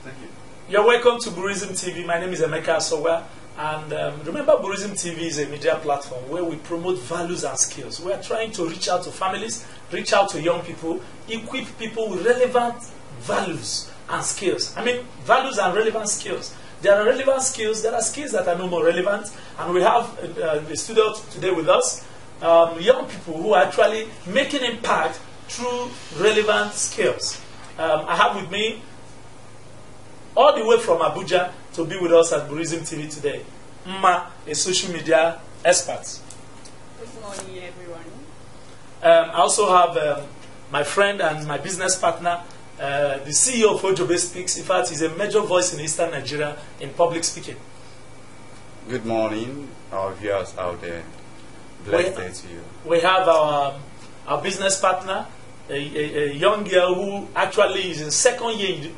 Thank you. You're welcome to Burism TV. My name is Emeka Asowa. And remember, Burism TV is a media platform where we promote values and skills. We are trying to reach out to families, reach out to young people, equip people with relevant values and skills. I mean, values and relevant skills. There are relevant skills, there are skills that are no more relevant. And we have the studio today with us, young people who are actually making impact through relevant skills. I have with me, all the way from Abuja, to be with us at Burism TV today, Mma, a social media expert. Good morning, everyone. I also have my friend and my business partner, the CEO of Ojobe Speaks. In fact, he's a major voice in Eastern Nigeria in public speaking. Good morning, our viewers out there. Blessed day to you. We have our business partner, a young girl who actually is in second year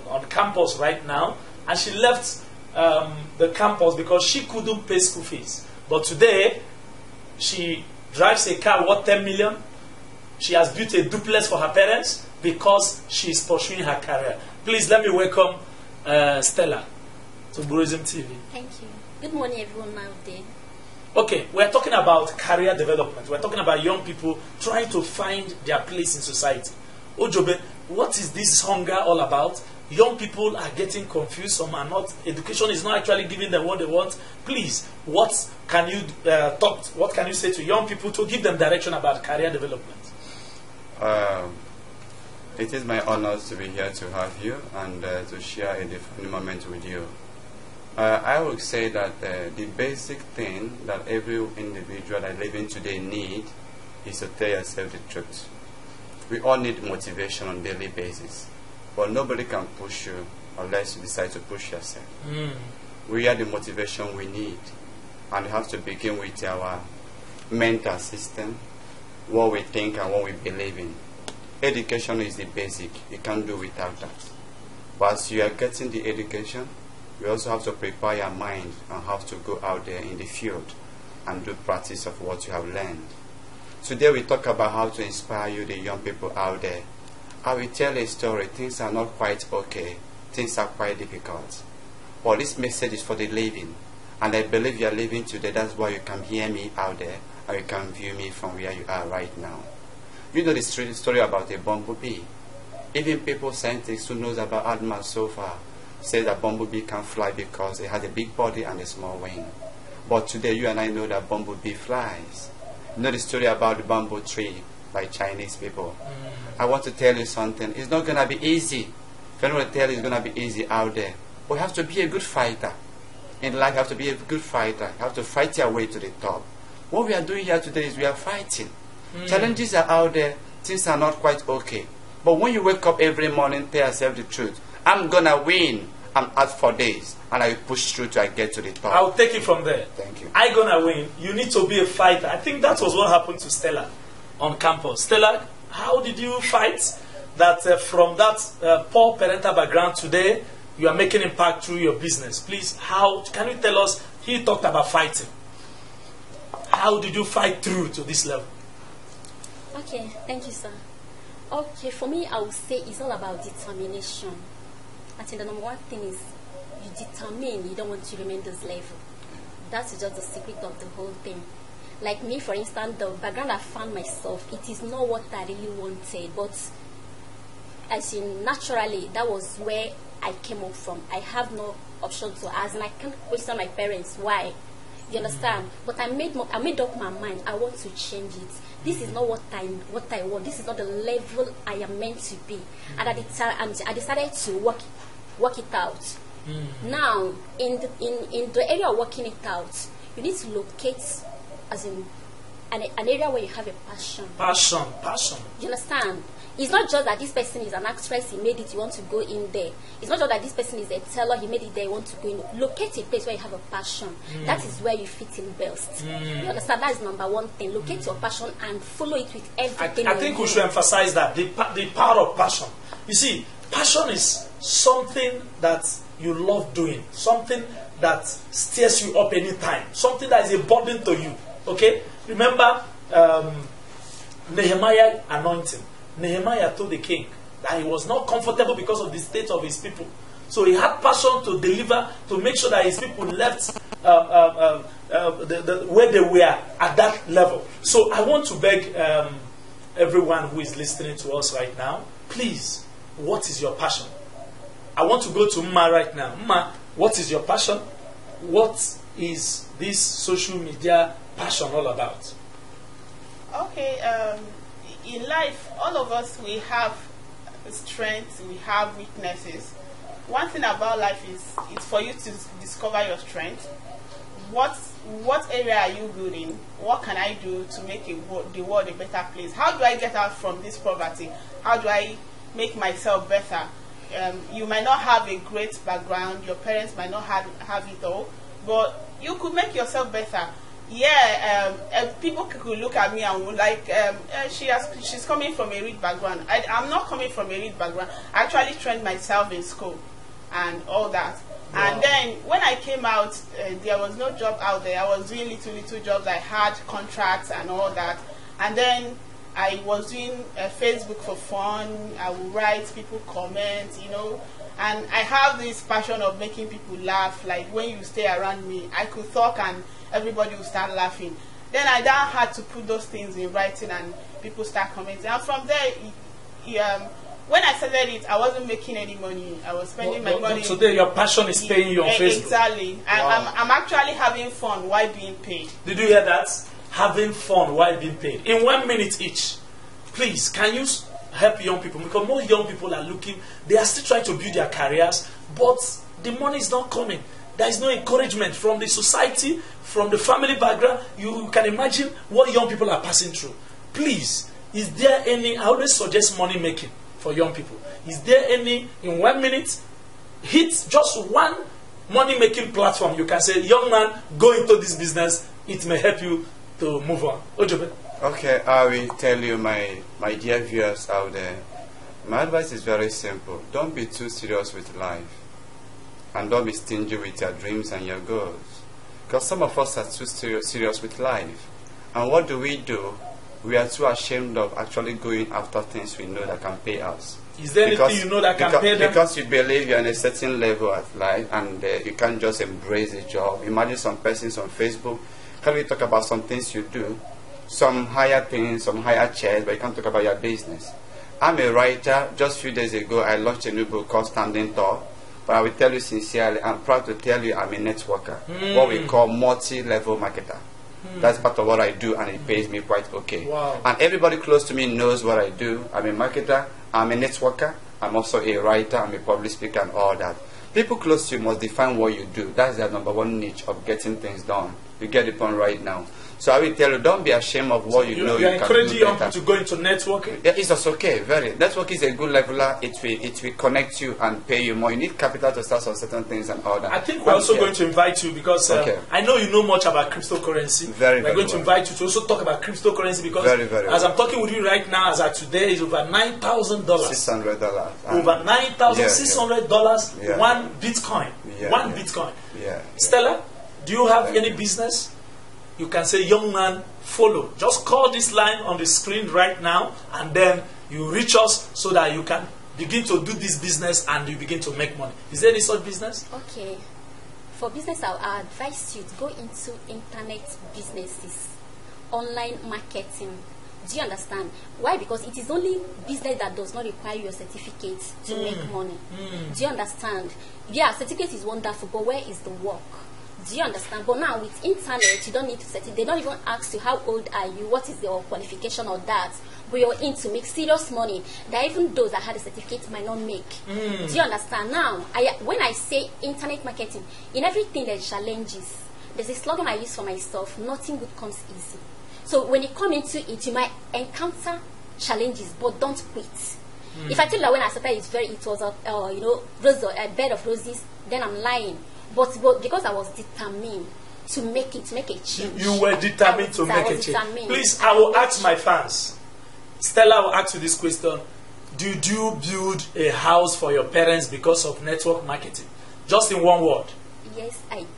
on campus right now, and she left the campus because she couldn't pay school fees. But today, she drives a car worth 10 million. She has built a duplex for her parents because she is pursuing her career. Please let me welcome Stella to Burism TV. Thank you. Good morning, everyone out there. Okay, we're talking about career development. We're talking about young people trying to find their place in society. Ojobe, what is this hunger all about? Young people are getting confused. Some are not. Education is not actually giving them what they want. Please, what can you what can you say to young people to give them direction about career development? It is my honor to be here to have you and to share a different moment with you. I would say that the basic thing that every individual that living today need is to tell yourself the truth. We all need motivation on a daily basis, but nobody can push you unless you decide to push yourself. We are the motivation we need, and we have to begin with our mental system, what we think and what we believe in. Education is the basic. You can't do without that. But as you are getting the education, you also have to prepare your mind and have to go out there in the field and do practice of what you have learned. Today we talk about how to inspire you, the young people out there. I will tell a story. Things are not quite okay. Things are quite difficult. But this message is for the living. And I believe you are living today. That's why you can hear me out there and you can view me from where you are right now. You know the story about a bumblebee. Even people, scientists who knows about animals so far, say that bumblebee can fly because it has a big body and a small wing. But today you and I know that bumblebee flies. You know the story about the bamboo tree by Chinese people. I want to tell you something. It's not going to be easy. If anyone tell you it's going to be easy out there, but you have to be a good fighter. In life you have to be a good fighter. You have to fight your way to the top. What we are doing here today is we are fighting. Challenges are out there. Things are not quite okay. But when you wake up every morning, tell yourself the truth. I'm going to win. I'm out for days. And I will push through till I get to the top. I'll take it from there. Thank you. I'm going to win. You need to be a fighter. I think that was what happened to Stella on campus. Stella, how did you fight that from that poor parental background today, you are making impact through your business? Please, how can you tell us? He talked about fighting. How did you fight through to this level? Okay, thank you, sir. Okay, for me, I would say it's all about determination. I think the number one thing is you determine you don't want to remain this level. That's just the secret of the whole thing. Like me, for instance, the background I found myself, it is not what I really wanted, but as in naturally, that was where I came up from. I have no option to ask, and I can't question my parents why. You understand? But I made up my mind. I want to change it. This is not what I want. This is not the level I am meant to be. And at the time, I decided to work it out. Now, in the area of working it out, you need to locate, as in an area where you have a passion. Passion. You understand? It's not just that this person is an actress, he made it, you want to go in there. It's not just that this person is a teller, he made it there, you want to go in. Locate a place where you have a passion. That is where you fit in best. You understand? That is number one thing. Locate your passion and follow it with everything. I think we should emphasize that, the power of passion. You see, passion is something that you love doing, something that stirs you up anytime, something that is a burden to you. Okay? Remember Nehemiah anointing. Nehemiah told the king that he was not comfortable because of the state of his people. So he had passion to deliver, to make sure that his people left where they were at that level. So I want to beg everyone who is listening to us right now, please, what is your passion? I want to go to Mma right now. Mma, what is your passion? What is this social media passion all about? Okay, in life, all of us, we have strengths, we have weaknesses. One thing about life is it's for you to discover your strength. What area are you good in? What can I do to make the world a better place? How do I get out from this poverty? How do I make myself better? You might not have a great background. Your parents might not have it all, but you could make yourself better. Yeah, people could look at me and would like, she's coming from a rich background. I'm not coming from a rich background. I actually trained myself in school and all that. Wow. And then when I came out, there was no job out there. I was doing little jobs. I had contracts and all that. And then I was doing Facebook for fun. I would write, people comment, you know. And I have this passion of making people laugh. Like when you stay around me, I could talk and everybody will start laughing. Then I then had to put those things in writing and people start commenting. And from there, when I started it, I wasn't making any money. I was spending my money. So today your passion is paying you on Facebook. Exactly. Wow. I'm actually having fun while being paid. Did you hear that? Having fun while being paid. In 1 minute each, please, can you help young people? Because more young people are looking, they are still trying to build their careers, but the money is not coming. There is no encouragement from the society, from the family background. You can imagine what young people are passing through. Please, is there any, I always suggest money making for young people. Is there any, in 1 minute, hit just one money making platform you can say, young man, go into this business, it may help you to move on. Ojobe. Okay, I will tell you, my dear viewers out there, my advice is very simple. Don't be too serious with life. And don't be stingy with your dreams and your goals. Because some of us are too serious with life. And what do? We are too ashamed of actually going after things we know that can pay us. Is there anything you know that can pay them? Because you believe you're in a certain level of life and you can't just embrace a job. Imagine some persons on Facebook. Can we talk about some things you do? Some higher things, some higher chairs, but you can't talk about your business. I'm a writer. Just a few days ago, I launched a new book called Standing Tall. But I will tell you sincerely, I'm proud to tell you I'm a networker, what we call multi-level marketer. That's part of what I do, and it pays me quite okay. Wow. And everybody close to me knows what I do. I'm a marketer, I'm a networker, I'm also a writer, I'm a public speaker and all that. People close to you must define what you do. That's their number one niche of getting things done. You get the point right now. So I will tell you, don't be ashamed of what you know. You're you encouraging can do young people to go into networking? Yeah, it's just okay, very. Network is a good leveler. It will connect you and pay you more. You need capital to start on certain things and all that. I think we're also going to invite you because I know you know much about cryptocurrency. We're going to invite you to also talk about cryptocurrency because as I'm talking with you right now, as of today, is over $9,000. $600. Over $9,600, one Bitcoin. One Bitcoin. Yeah. Stella, do you have any business? You can say, young man, follow. Just call this line on the screen right now, and then you reach us so that you can begin to do this business and you begin to make money. Is there any such business? Okay. For business, I'll advise you to go into internet businesses, online marketing. Do you understand? Why? Because it is only business that does not require your certificate to make money. Do you understand? Yeah, certificate is wonderful, but where is the work? Do you understand? But now with internet, you don't need to set it. They don't even ask you how old are you, what is your qualification or that. But you're in to make serious money that even those that had a certificate might not make. Do you understand? Now, when I say internet marketing, in everything there's challenges. There's a slogan I use for myself: nothing good comes easy. So when you come into it, you might encounter challenges, but don't quit. If I tell you that when I started, it was a bed of roses, then I'm lying. But because I was determined to make a change. You were determined to make a change. Please, I will ask my fans. Stella will ask you this question. Did you build a house for your parents because of network marketing? Just in one word. Yes, I did.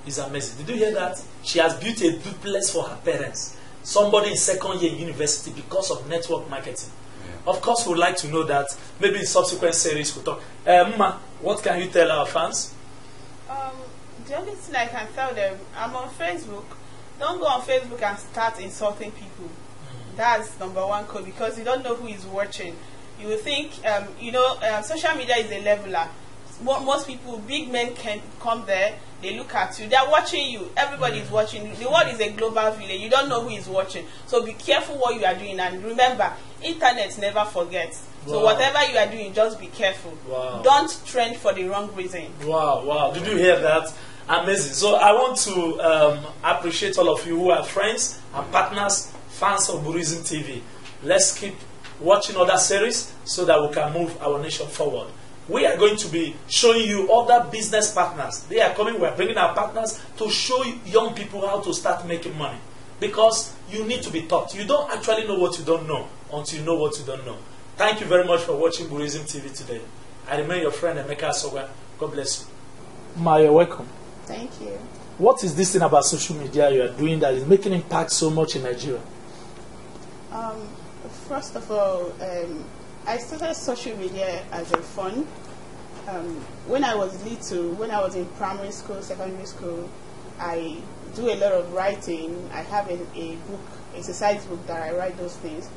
It's amazing. Did you hear that? She has built a duplex for her parents. Somebody in second year university because of network marketing. Of course, we'd like to know that. Maybe in subsequent series we'll talk. Mma, what can you tell our fans? The only thing I can tell them, I'm on Facebook. Don't go on Facebook and start insulting people. That's number one code, because you don't know who is watching. You will think, social media is a leveler. Most people, big men can come there, they look at you, they're watching you, everybody is watching you. The world is a global village, you don't know who is watching. So be careful what you are doing, and remember, internet never forgets. So whatever you are doing, just be careful. Don't trend for the wrong reason. Wow. Did you hear that? Amazing. So I want to appreciate all of you who are friends and partners, fans of Burism TV. Let's keep watching other series so that we can move our nation forward. We are going to be showing you other business partners. They are coming. We are bringing our partners to show young people how to start making money. Because you need to be taught. You don't actually know what you don't know until you know what you don't know. Thank you very much for watching Burism TV today. I remain your friend, Emeka Asogwa. God bless you. Ma, you're welcome. Thank you. What is this thing about social media you are doing that is making impact so much in Nigeria? First of all, I started social media as a fun. When I was little, when I was in primary school, secondary school, I do a lot of writing. I have a book, exercise book that I write those things.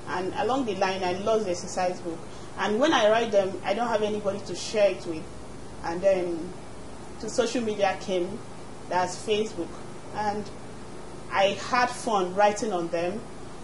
And along the line, I lost the exercise book. And when I write them, I don't have anybody to share it with. And then the social media came, that's Facebook. And I had fun writing on them.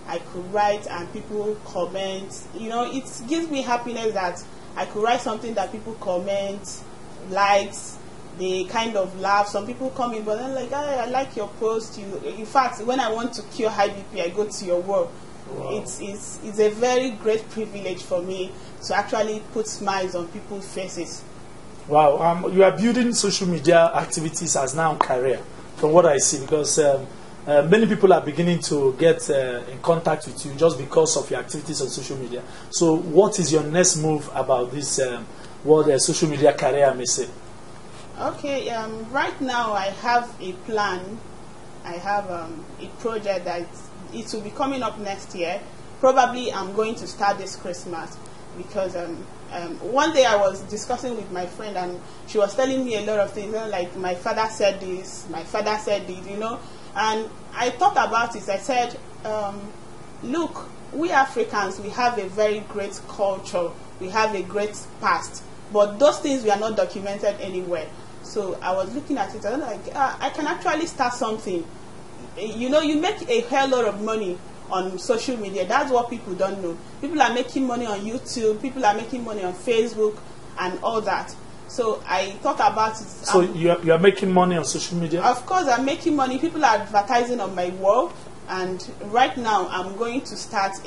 I could write and people comment. It gives me happiness that I could write something that people comment, likes, they kind of laugh. Some people come in, but they're like, I like your post. In fact, when I want to cure high BP, I go to your work. Wow. It's a very great privilege for me to actually put smiles on people's faces. Wow, you are building social media activities as now a career, from what I see, because many people are beginning to get in contact with you just because of your activities on social media. So what is your next move about this, what a social media career may say? Okay, right now I have a plan. I have a project that it will be coming up next year. Probably I'm going to start this Christmas, because one day I was discussing with my friend and she was telling me a lot of things, like my father said this, my father said this, and I thought about it. I said, look, we Africans, we have a very great culture, we have a great past, but those things we are not documented anywhere. So I was looking at it and I was like, I can actually start something. You make a hell lot of money on social media. That's what people don't know. People are making money on YouTube, people are making money on Facebook and all that. So I thought about it. So you are making money on social media? Of course, I'm making money. People are advertising on my wall. And right now, I'm going to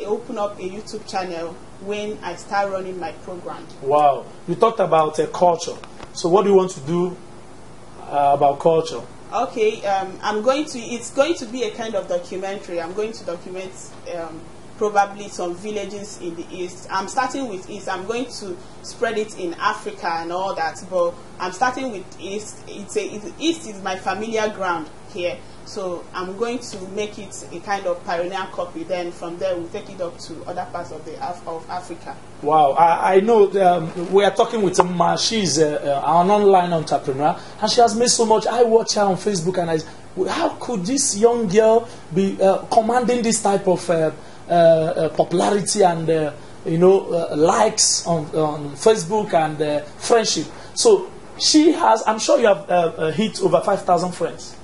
open up a YouTube channel when I start running my program. Wow. You talked about culture. So what do you want to do about culture? Okay, it's going to be a kind of documentary. I'm going to document probably some villages in the East. I'm starting with East. I'm going to spread it in Africa and all that, but I'm starting with East. East is my familiar ground here, so I'm going to make it a kind of pioneer copy. Then from there, we'll take it up to other parts of Africa. Wow, I know we are talking with Mma. She's an online entrepreneur, and she has made so much. I watch her on Facebook, and how could this young girl be commanding this type of popularity and likes on Facebook and friendship? So she has. I'm sure you have hit over 5,000 friends.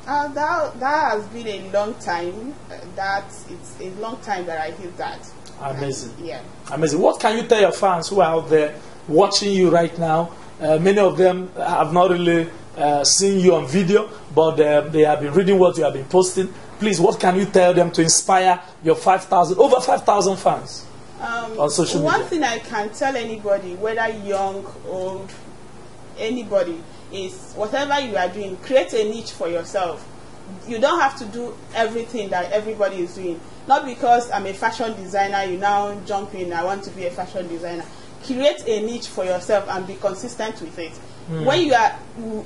That has been a long time. It's a long time that I hit that. Amazing. Yeah. Amazing. What can you tell your fans who are out there watching you right now? Many of them have not really seen you on video, but they have been reading what you have been posting. Please, what can you tell them to inspire your over 5,000 fans on social media? One thing I can tell anybody, whether young, old, anybody, is whatever you are doing, create a niche for yourself. You don't have to do everything that everybody is doing. Not because I'm a fashion designer, you now jump in, I want to be a fashion designer. Create a niche for yourself and be consistent with it. When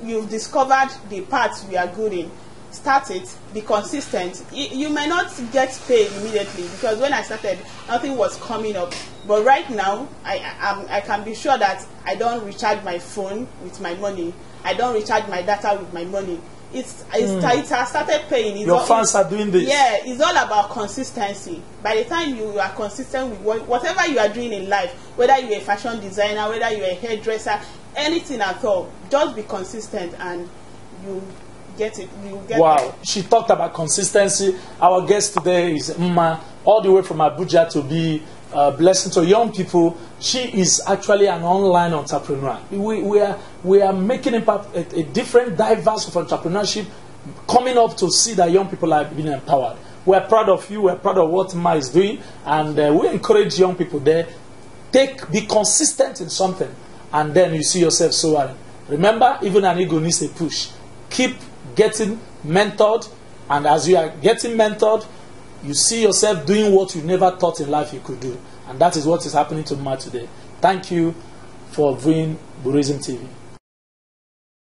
you've discovered the parts you are good in, start it, be consistent. You may not get paid immediately, because when I started, nothing was coming up. But right now, I can be sure that I don't recharge my phone with my money. I don't recharge my data with my money. It has started paying. Your fans are doing this. Yeah, it's all about consistency. By the time you are consistent with whatever you are doing in life, whether you're a fashion designer, whether you're a hairdresser, anything at all, just be consistent and you get it. You get wow, it. She talked about consistency. Our guest today is Mma, all the way from Abuja to be a blessing to young people. She is actually an online entrepreneur. We are making a different, diverse of entrepreneurship, coming up to see that young people are being empowered. We're proud of you. We're proud of what Mma is doing, and we encourage young people there. Be consistent in something, and then you see yourself soaring. Remember, even an ego needs a push. Keep getting mentored, and as you are getting mentored, you see yourself doing what you never thought in life you could do. And that is what is happening to Mma today. Thank you for viewing Burism TV.